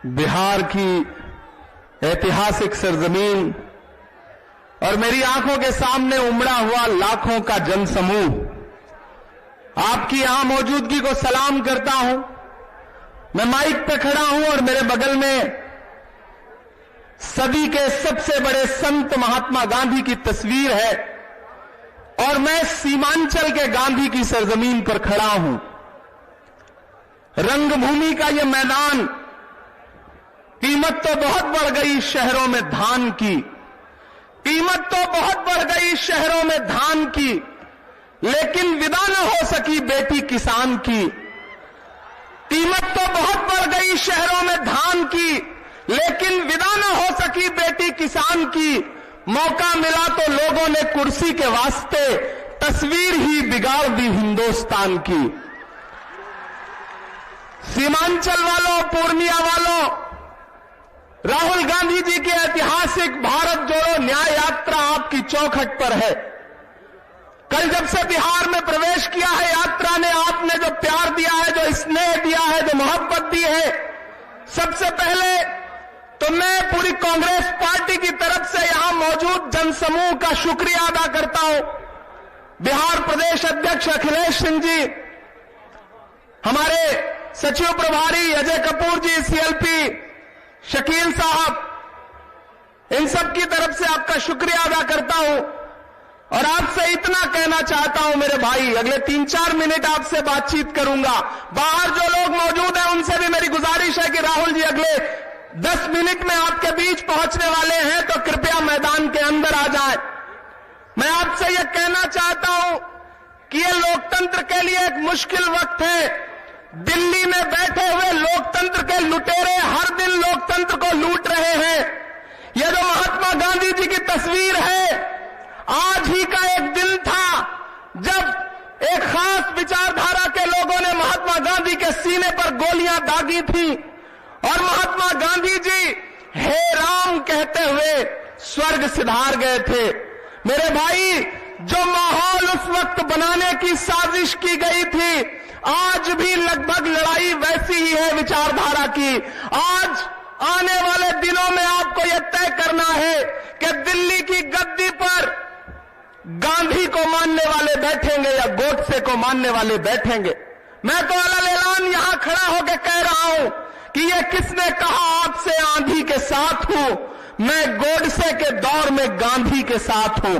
बिहार की ऐतिहासिक सरजमीन और मेरी आंखों के सामने उमड़ा हुआ लाखों का जनसमूह आपकी यहां मौजूदगी को सलाम करता हूं। मैं माइक पे खड़ा हूं और मेरे बगल में सदी के सबसे बड़े संत महात्मा गांधी की तस्वीर है और मैं सीमांचल के गांधी की सरजमीन पर खड़ा हूं। रंगभूमि का यह मैदान, कीमत तो बहुत बढ़ गई शहरों में धान की, कीमत तो बहुत बढ़ गई शहरों में धान की, लेकिन विदा न हो सकी बेटी किसान की। कीमत तो बहुत बढ़ गई शहरों में धान की, लेकिन विदा न हो सकी बेटी किसान की। मौका मिला तो लोगों ने कुर्सी के वास्ते तस्वीर ही बिगाड़ दी हिंदुस्तान की। सीमांचल वालों, पूर्णिया वालों, राहुल गांधी जी की ऐतिहासिक भारत जोड़ो न्याय यात्रा आपकी चौखट पर है। कल जब से बिहार में प्रवेश किया है यात्रा ने, आपने जो प्यार दिया है, जो स्नेह दिया है, जो मोहब्बत दी है, सबसे पहले तो मैं पूरी कांग्रेस पार्टी की तरफ से यहां मौजूद जनसमूह का शुक्रिया अदा करता हूं। बिहार प्रदेश अध्यक्ष अखिलेश सिंह जी, हमारे सचिव प्रभारी अजय कपूर जी, सीएलपी शकील साहब, इन सब की तरफ से आपका शुक्रिया अदा करता हूं और आपसे इतना कहना चाहता हूं मेरे भाई, अगले 3-4 मिनट आपसे बातचीत करूंगा। बाहर जो लोग मौजूद हैं उनसे भी मेरी गुजारिश है कि राहुल जी अगले 10 मिनट में आपके बीच पहुंचने वाले हैं, तो कृपया मैदान के अंदर आ जाएं। मैं आपसे यह कहना चाहता हूं कि यह लोकतंत्र के लिए एक मुश्किल वक्त है। दिल्ली में बैठे हुए लोकतंत्र के लुटेरे हर दिन लोकतंत्र को लूट रहे हैं। यह जो महात्मा गांधी जी की तस्वीर है, आज ही का एक दिन था जब एक खास विचारधारा के लोगों ने महात्मा गांधी के सीने पर गोलियां दागी थी और महात्मा गांधी जी हे राम कहते हुए स्वर्ग सिधार गए थे। मेरे भाई, जो माहौल उस वक्त बनाने की साजिश की गई थी, आज भी लगभग लड़ाई वैसी ही है विचारधारा की। आज आने वाले दिनों में आपको यह तय करना है कि दिल्ली की गद्दी पर गांधी को मानने वाले बैठेंगे या गोडसे को मानने वाले बैठेंगे। मैं तो अलग ऐलान यहां खड़ा होकर कह रहा हूं कि यह किसने कहा आपसे आंधी के साथ हूं, मैं गोडसे के दौर में गांधी के साथ हूं।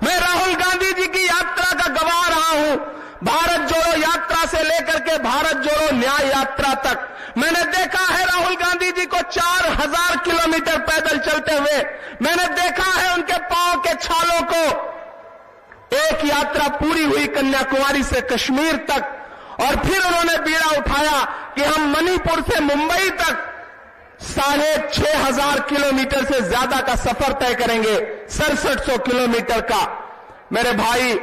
मैं राहुल गांधी जी की यात्रा का गवाह रहा हूं, भारत जोड़ो यात्रा से लेकर के भारत जोड़ो न्याय यात्रा तक। मैंने देखा है राहुल गांधी जी को 4000 किलोमीटर पैदल चलते हुए, मैंने देखा है उनके पांव के छालों को। एक यात्रा पूरी हुई कन्याकुमारी से कश्मीर तक और फिर उन्होंने बीड़ा उठाया कि हम मणिपुर से मुंबई तक 6500 किलोमीटर से ज्यादा का सफर तय करेंगे, 6700 किलोमीटर का। मेरे भाई,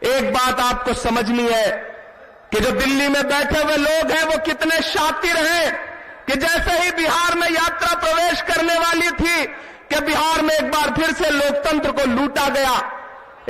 एक बात आपको समझनी है कि जो दिल्ली में बैठे हुए लोग हैं वो कितने शातिर हैं कि जैसे ही बिहार में यात्रा प्रवेश करने वाली थी कि बिहार में एक बार फिर से लोकतंत्र को लूटा गया।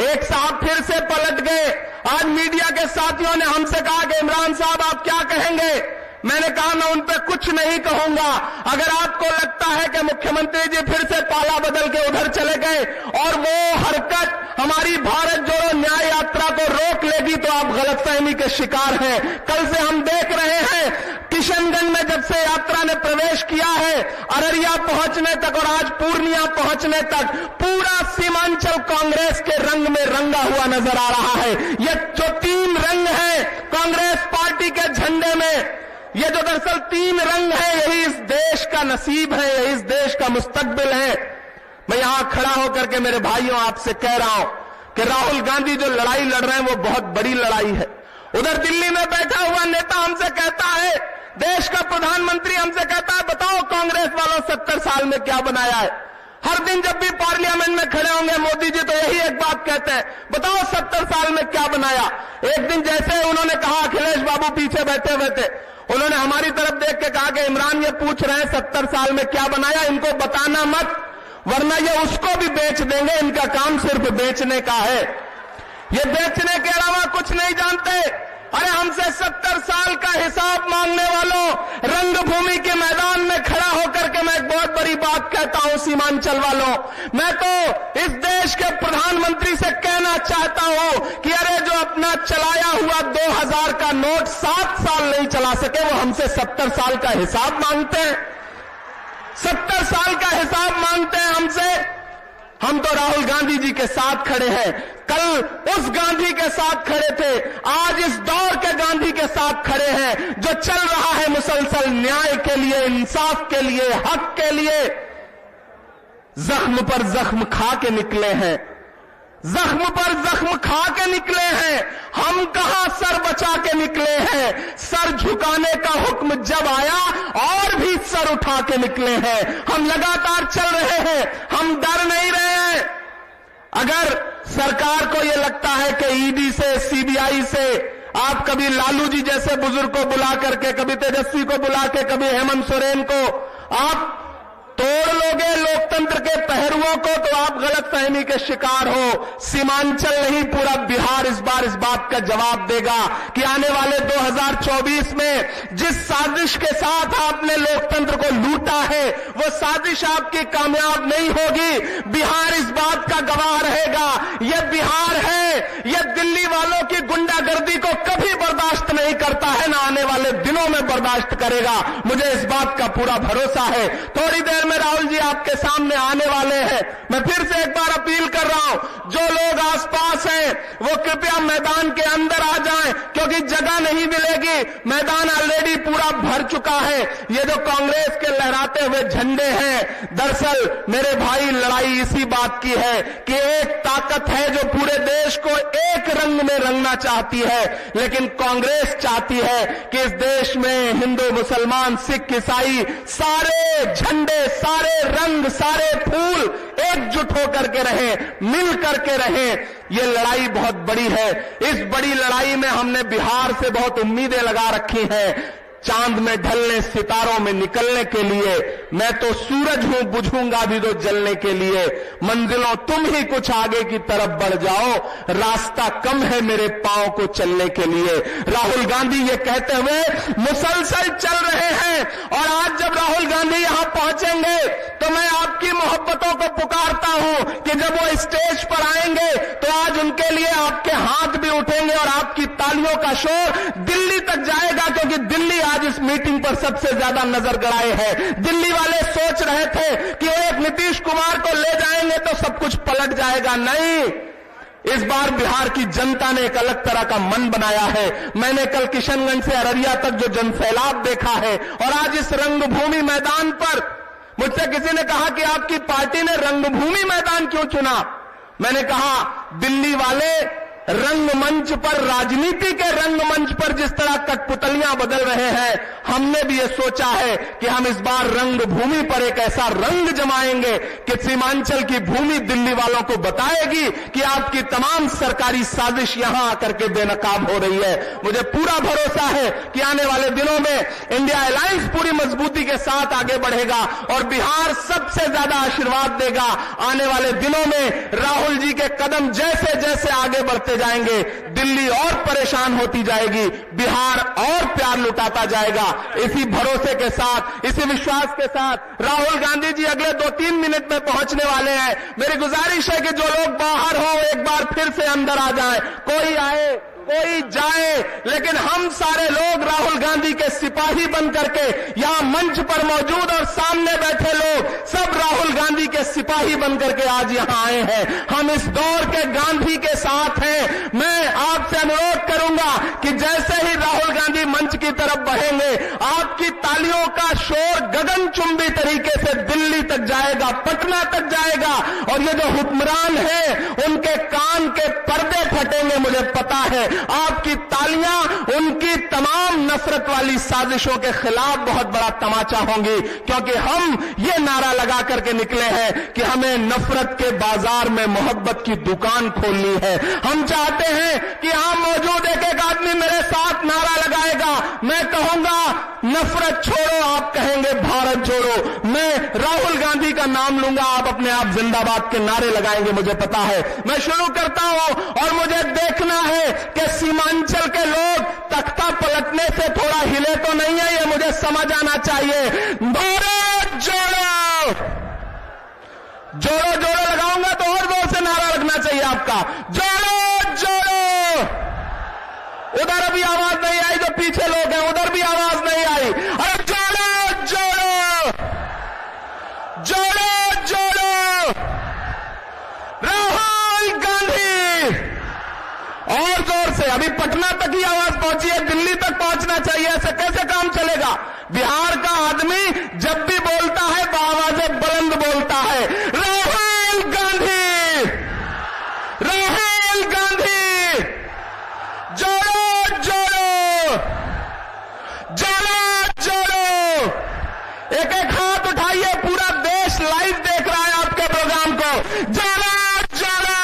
एक साहब फिर से पलट गए। आज मीडिया के साथियों ने हमसे कहा कि इमरान साहब आप क्या कहेंगे? मैंने कहा मैं उन पर कुछ नहीं कहूंगा। अगर आपको लगता है कि मुख्यमंत्री जी फिर से पाला बदल के उधर चले गए और वो हरकत हमारी भारत जोड़ो न्याय यात्रा को रोक लेगी, तो आप गलतफहमी के शिकार हैं। कल से हम देख रहे हैं किशनगंज में जब से यात्रा ने प्रवेश किया है, अररिया पहुंचने तक और आज पूर्णिया पहुंचने तक पूरा सीमांचल कांग्रेस के रंग में रंगा हुआ नजर आ रहा है। ये जो 3 रंग है कांग्रेस पार्टी के झंडे में, ये जो दरअसल 3 रंग है, यही इस देश का नसीब है, यही इस देश का मुस्तकबिल है। मैं यहां खड़ा होकर के मेरे भाइयों आपसे कह रहा हूं कि राहुल गांधी जो लड़ाई लड़ रहे हैं वो बहुत बड़ी लड़ाई है। उधर दिल्ली में बैठा हुआ नेता हमसे कहता है, देश का प्रधानमंत्री हमसे कहता है बताओ कांग्रेस वालों 70 साल में क्या बनाया है। हर दिन जब भी पार्लियामेंट में खड़े होंगे मोदी जी तो यही एक बात कहते हैं, बताओ 70 साल में क्या बनाया। एक दिन जैसे उन्होंने कहा, अखिलेश बाबू पीछे बैठे हुए थे, उन्होंने हमारी तरफ देख के कहा कि इमरान ये पूछ रहे हैं 70 साल में क्या बनाया, इनको बताना मत वरना ये उसको भी बेच देंगे। इनका काम सिर्फ बेचने का है, ये बेचने के अलावा कुछ नहीं जानते। अरे हमसे 70 साल का हिसाब मांगने वालों, रंगभूमि के मैदान में खड़ा हो हूं सीमांचल वालों, मैं तो इस देश के प्रधानमंत्री से कहना चाहता हूं कि अरे जो अपना चलाया हुआ 2000 का नोट 7 साल नहीं चला सके, वो हमसे 70 साल का हिसाब मांगते हैं, 70 साल का हिसाब मांगते हैं हमसे। हम तो राहुल गांधी जी के साथ खड़े हैं, कल उस गांधी के साथ खड़े थे, आज इस दौर के गांधी के साथ खड़े हैं जो चल रहा है मुसलसल न्याय के लिए, इंसाफ के लिए, हक के लिए। जख्म पर जख्म खा के निकले हैं, जख्म पर जख्म खा के निकले हैं। हम कहां सर बचा के निकले हैं, सर झुकाने का हुक्म जब आया और भी सर उठा के निकले हैं। हम लगातार चल रहे हैं, हम डर नहीं रहे हैं। अगर सरकार को यह लगता है कि ईडी से, सीबीआई से आप कभी लालू जी जैसे बुजुर्ग को बुला करके, कभी तेजस्वी को बुला के, कभी हेमंत सोरेन को आप तोड़ लोगे लोकतंत्र के पहरुओं को, तो आप गलतफहमी के शिकार हो। सीमांचल नहीं, पूरा बिहार इस बार इस बात का जवाब देगा कि आने वाले 2024 में जिस साजिश के साथ आपने लोकतंत्र को लूटा है, वो साजिश आपकी कामयाब नहीं होगी। बिहार इस बात का गवाह रहेगा। यह बिहार है, यह दिल्ली वालों की गुंडागर्दी को कभी बर्दाश्त नहीं करता है, ना आने वाले दिनों में बर्दाश्त करेगा। मुझे इस बात का पूरा भरोसा है। थोड़ी देर में राहुल जी आपके सामने आने वाले हैं। मैं फिर से एक बार अपील कर रहा हूं, जो लोग आसपास हैं वो कृपया मैदान के अंदर आ जाएं, क्योंकि जगह नहीं मिलेगी। मैदान ऑलरेडी पूरा भर चुका है। ये जो कांग्रेस के लहराते हुए झंडे हैं, दरअसल मेरे भाई लड़ाई इसी बात की है कि एक ताकत है जो पूरे देश को एक रंग में रंगना चाहती है, लेकिन कांग्रेस चाहती है कि इस देश में हिंदू, मुसलमान, सिख, ईसाई सारे झंडे, सारे रंग, सारे फूल एकजुट होकर के रहें, मिल करके रहें। ये लड़ाई बहुत बड़ी है। इस बड़ी लड़ाई में हमने बिहार से बहुत उम्मीदें लगा रखी हैं। चांद में ढलने, सितारों में निकलने के लिए मैं तो सूरज हूं, बुझूंगा भी तो जलने के लिए। मंजिलों तुम ही कुछ आगे की तरफ बढ़ जाओ, रास्ता कम है मेरे पांव को चलने के लिए। राहुल गांधी ये कहते हुए मुसलसल चल रहे हैं, और आज जब राहुल गांधी यहां पहुंचेंगे तो मैं आपकी मोहब्बतों को पुकारता हूं कि जब वो स्टेज पर आएंगे तो आज उनके लिए आपके हाथ भी उठेंगे और आपकी तालियों का शोर दिल्ली तक जाएगा, क्योंकि दिल्ली आज इस मीटिंग पर सबसे ज्यादा नजर गड़ाए है। दिल्ली वाले सोच रहे थे कि एक नीतीश कुमार को ले जाएंगे तो सब कुछ पलट जाएगा। नहीं, इस बार बिहार की जनता ने एक अलग तरह का मन बनाया है। मैंने कल किशनगंज से अररिया तक जो जनसैलाब देखा है, और आज इस रंगभूमि मैदान पर मुझसे किसी ने कहा कि आपकी पार्टी ने रंगभूमि मैदान क्यों चुना। मैंने कहा दिल्ली वाले रंगमंच पर, राजनीति के रंगमंच पर जिस तरह कठपुतलियां बदल रहे हैं, हमने भी ये सोचा है कि हम इस बार रंगभूमि पर एक ऐसा रंग जमाएंगे कि सीमांचल की भूमि दिल्ली वालों को बताएगी कि आपकी तमाम सरकारी साजिश यहां आकर के बेनकाब हो रही है। मुझे पूरा भरोसा है कि आने वाले दिनों में इंडिया अलायंस पूरी मजबूती के साथ आगे बढ़ेगा और बिहार सबसे ज्यादा आशीर्वाद देगा। आने वाले दिनों में राहुल जी के कदम जैसे जैसे आगे बढ़ते जाएंगे, दिल्ली और परेशान होती जाएगी, बिहार और प्यार लुटाता जाएगा। इसी भरोसे के साथ, इसी विश्वास के साथ राहुल गांधी जी अगले 2-3 मिनट में पहुंचने वाले हैं। मेरी गुजारिश है कि जो लोग बाहर हो एक बार फिर से अंदर आ जाएं। कोई आए कोई जाए, लेकिन हम सारे लोग राहुल गांधी के सिपाही बन करके यहां मंच पर मौजूद और सामने बैठे लोग सब राहुल गांधी के सिपाही बन करके आज यहां आए हैं। हम इस दौर के गांधी के साथ हैं। मैं आपसे अनुरोध करूंगा कि जैसे ही राहुल गांधी मंच की तरफ बढ़ेंगे, आपकी तालियों का शोर गगनचुंबी तरीके से दिल्ली तक जाएगा, पटना तक जाएगा, और ये जो हुक्मरान हैं उनके कान के पर्दे फटेंगे। मुझे पता है आपकी तालियां उनकी तमाम नफरत वाली साजिशों के खिलाफ बहुत बड़ा तमाचा होंगी, क्योंकि हम ये नारा लगा करके निकले हैं कि हमें नफरत के बाजार में मोहब्बत की दुकान खोलनी है। हम चाहते हैं कि यहां मौजूद एक एक आदमी मेरे साथ नारा लगाएगा। मैं कहूंगा नफरत छोड़ो, आप कहेंगे भारत छोड़ो। मैं राहुल गांधी का नाम लूंगा, आप अपने आप जिंदाबाद के नारे लगाएंगे। मुझे पता है। मैं शुरू करता हूं, और मुझे देखना है कि सीमांचल के लोग तख्ता पलटने से थोड़ा हिले तो नहीं है, ये मुझे समझ आना चाहिए। भारत जोड़ो, जोड़ो जोड़ो लगाऊंगा तो और जोर से नारा लगना चाहिए आपका, जोड़ो जोड़ो। उधर अभी आवाज नहीं आई, जो पीछे लोग हैं उधर भी आवाज नहीं आई। अरे जोड़ो जोड़ो, जोड़ो जोड़ो राहुल गांधी। और जोर से, अभी पटना तक ही आवाज पहुंची है, दिल्ली तक पहुंचना चाहिए। ऐसे कैसे काम चलेगा? बिहार का आदमी जब भी बोलता है तो आवाजें बुलंद बोलता है, राहुल गांधी, राहुल गांधी, जोड़ो जोड़ो, जोड़ो जोड़ो। एक एक हाथ उठाइए, पूरा देश लाइव देख रहा है आपके प्रोग्राम को। जोड़ो जोड़ो,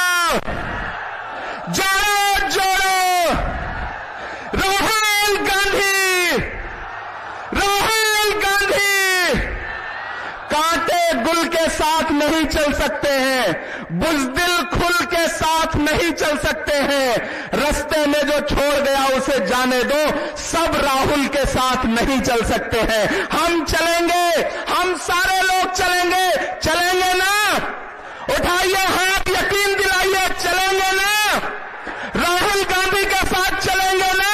जोड़ो जोड़ो राहुल गांधी, राहुल गांधी। कांटे गुल के साथ नहीं चल सकते हैं, बुज़दिल खुल के साथ नहीं चल सकते हैं। रास्ते में जो छोड़ गया उसे जाने दो, सब राहुल के साथ नहीं चल सकते हैं। हम चलेंगे, हम सारे लोग चलेंगे, चलेंगे ना? उठाइए हाथ, यकीन दिलाइए, चलेंगे ना? राहुल गांधी के साथ चलेंगे ना?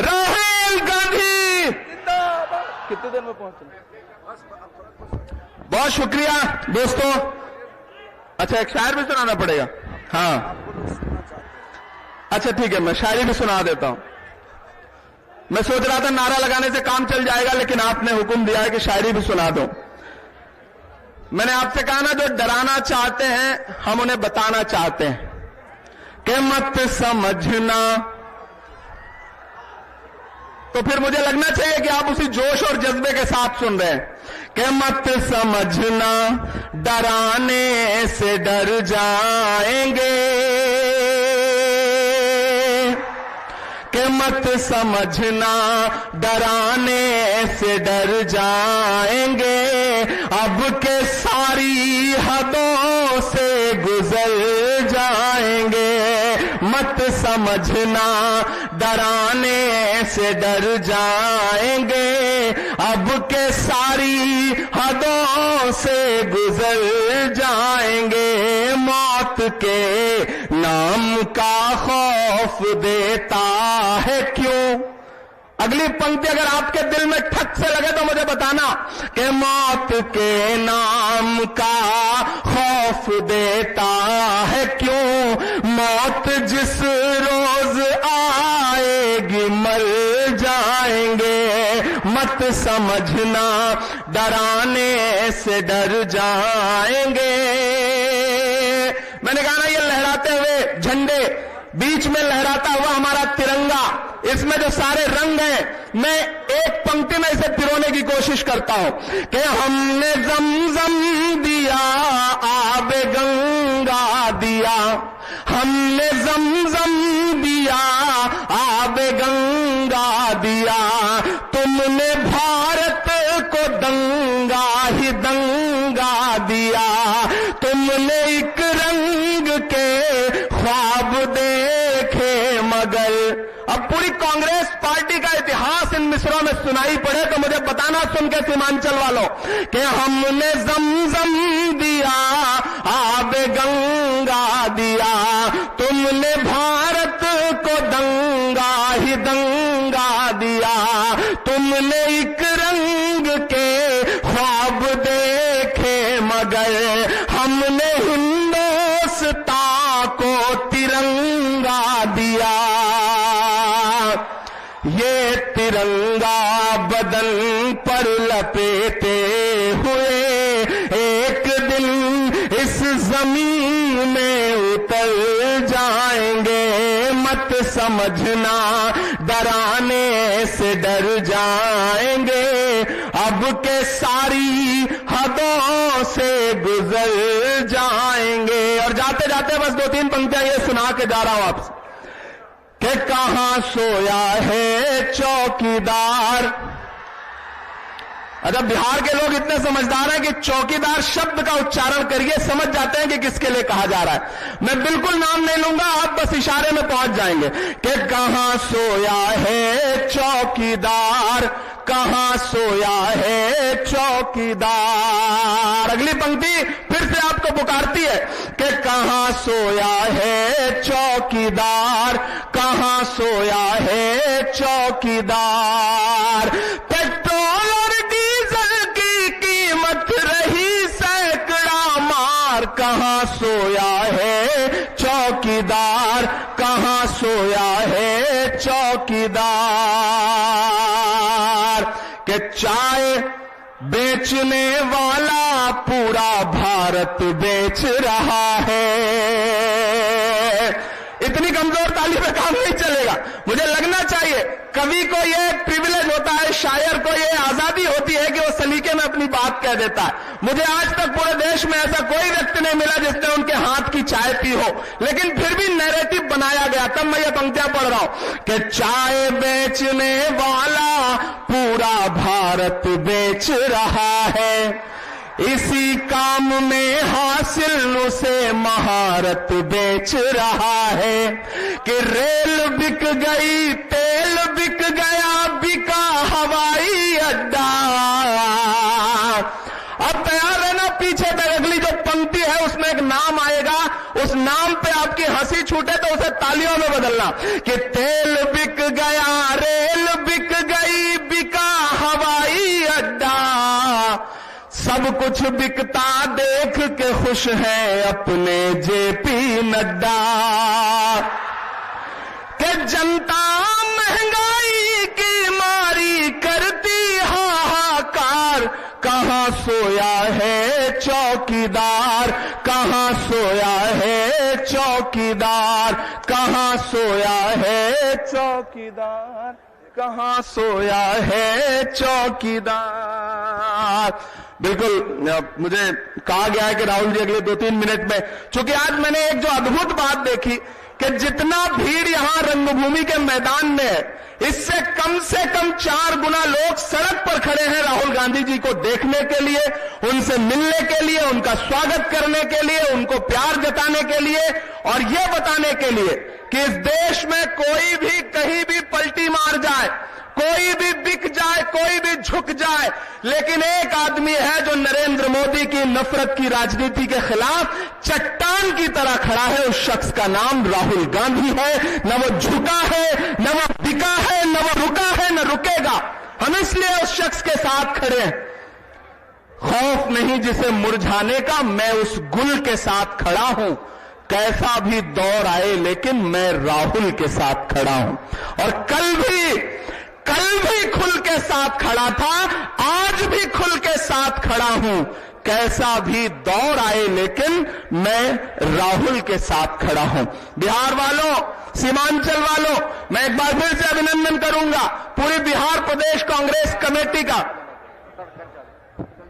राहुल गांधी जिंदाबाद। कितनी देर में पहुंचे? बहुत शुक्रिया दोस्तों। अच्छा, एक शायर भी सुनाना पड़ेगा? हाँ, अच्छा ठीक है, मैं शायरी भी सुना देता हूं। मैं सोच रहा था नारा लगाने से काम चल जाएगा, लेकिन आपने हुक्म दिया है कि शायरी भी सुना दो। मैंने आपसे कहा ना, जो डराना चाहते हैं हम उन्हें बताना चाहते हैं कि मत समझना। तो फिर मुझे लगना चाहिए कि आप उसी जोश और जज्बे के साथ सुन रहे हैं कि मत समझना, डराने से डर जाएंगे, कि मत समझना, डराने से डर जाएंगे। अब के सारी हदों से गुजर जाएंगे। मत समझना, डराने से डर जाएंगे। अब के सारी हदों से गुजर जाएंगे। मौत के नाम का खौफ देता है क्यों? अगली पंक्ति अगर आपके दिल में ठक से लगे तो मुझे बताना कि मौत के नाम का खौफ देता है क्यों? मौत जिस रोज आएगी मर जाएंगे। मत समझना, डराने से डर जाएंगे। मैंने कहा ना, ये लहराते हुए झंडे, बीच में लहराता हुआ हमारा तिरंगा, इसमें जो सारे रंग हैं, मैं एक पंक्ति में इसे पिरोने की कोशिश करता हूं कि हमने ज़मज़म दिया, आबे गंगा दिया। हमने ज़मज़म दिया, आबे गंगा दिया। तुमने भारत को दंगा ही दंगा दिया। तुमने एक रंग के ख्वाब देखे मगर। अब पूरी कांग्रेस पार्टी का इतिहास इन मिसरों में सुनाई पड़े तो मुझे बताना, सुन के सीमांचल वालों, कि हमने ज़मज़म दिया, आबे गंगा दिया। तुमने भारत को दंगा ही दंगा दिया। तुमने एक रंग के ख्वाब देखे मगर हमने हिंदुस्तान को तिरंगा दिया। ये तिरंगा बदन पर लपेटे हुए एक दिन इस जमीन में उतर जाएंगे। मत समझना, डराने से डर जाएंगे। अब के सारी हदों से गुजर जाएंगे। और जाते जाते बस 2-3 पंक्तियां ये सुना के जा रहा हूं आपसे कि कहां सोया है चौकीदार। अच्छा, बिहार के लोग इतने समझदार हैं कि चौकीदार शब्द का उच्चारण करिए, समझ जाते हैं कि किसके लिए कहा जा रहा है। मैं बिल्कुल नाम नहीं लूंगा, आप बस इशारे में पहुंच जाएंगे कि कहां सोया है चौकीदार। कहां सोया है चौकीदार। अगली पंक्ति फिर से आपको पुकारती है कि कहां सोया है चौकीदार, कहां सोया है चौकीदार। पेट्रोल और डीजल की कीमत रही सैकड़ा मार, कहां सोया है चौकीदार, कहां सोया है चौकीदार। कि चाय बेचने वाला पूरा भारत बेच रहा है। इतनी कमजोर ताली पे काम नहीं चलेगा। मुझे लगना चाहिए कवि को यह प्रिविलेज होता है, शायर को यह आजादी होती है कि वो सलीके में अपनी बात कह देता है। मुझे आज तक पूरे देश में ऐसा कोई व्यक्ति नहीं मिला जिसने उनके हाथ की चाय पी हो, लेकिन फिर भी नैरेटिव बनाया गया। तब मैं ये पंक्तियां पढ़ रहा हूं कि चाय बेचने वाला पूरा भारत बेच रहा है, इसी काम में हासिल उसे महारत बेच रहा है। कि रेल बिक गई, तेल बिक गया, बिका हवाई अड्डा। अब तैयार रहना, पीछे तक अगली जो पंक्ति है उसमें एक नाम आएगा, उस नाम पे आपकी हंसी छूटे तो उसे तालियों में बदलना। कि तेल बिक गया, रेल बिक गई, बिका हवाई अड्डा, सब कुछ बिकता देख के खुश है अपने जेपी नड्डा। कि जनता महंगाई की मारी करती हाहाकार, कहां सोया है चौकीदार, कहां सोया है चौकीदार, कहां सोया है चौकीदार, कहां सोया है चौकीदार। बिल्कुल मुझे कहा गया है कि राहुल जी अगले 2-3 मिनट में, चूंकि आज मैंने एक जो अद्भुत बात देखी कि जितना भीड़ यहां रंगभूमि के मैदान में है, इससे कम से कम 4 गुना लोग सड़क पर खड़े हैं राहुल गांधी जी को देखने के लिए, उनसे मिलने के लिए, उनका स्वागत करने के लिए, उनको प्यार जताने के लिए और यह बताने के लिए कि इस देश में कोई भी कहीं भी पलटी मार जाए, कोई भी बिक जाए, कोई भी झुक जाए, लेकिन एक आदमी है जो नरेंद्र मोदी की नफरत की राजनीति के खिलाफ चट्टान की तरह खड़ा है। उस शख्स का नाम राहुल गांधी है। न वो झुका है, न वो बिका है, न वो रुका है, न रुकेगा। हम इसलिए उस शख्स के साथ खड़े हैं। खौफ नहीं जिसे मुरझाने का, मैं उस गुल के साथ खड़ा हूं। कैसा भी दौर आए लेकिन मैं राहुल के साथ खड़ा हूं। और कल भी खुल के साथ खड़ा था, आज भी खुल के साथ खड़ा हूं। कैसा भी दौर आए लेकिन मैं राहुल के साथ खड़ा हूं। बिहार वालों, सीमांचल वालों, मैं एक बार फिर से अभिनंदन करूंगा पूरी बिहार प्रदेश कांग्रेस कमेटी का,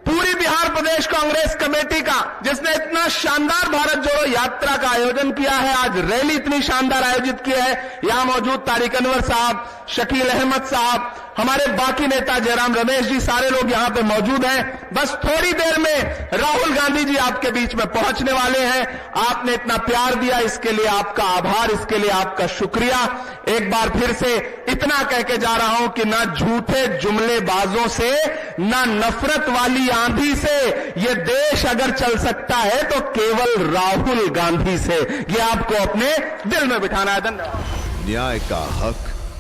पूरी बिहार प्रदेश कांग्रेस कमेटी का, जिसने इतना शानदार भारत जोड़ो यात्रा का आयोजन किया है। आज रैली इतनी शानदार आयोजित की है। यहां मौजूद तारिक अनवर साहब, शकील अहमद साहब, हमारे बाकी नेता जयराम रमेश जी, सारे लोग यहां पे मौजूद हैं। बस थोड़ी देर में राहुल गांधी जी आपके बीच में पहुंचने वाले हैं। आपने इतना प्यार दिया, इसके लिए आपका आभार, इसके लिए आपका शुक्रिया। एक बार फिर से इतना कह के जा रहा हूं कि ना झूठे जुमलेबाजों से, ना नफरत वाली आंधी से ये देश अगर चल सकता है तो केवल राहुल गांधी से। ये आपको अपने दिल में बिठाना है। धन्यवाद। न्याय का हक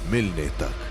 मिलने तक।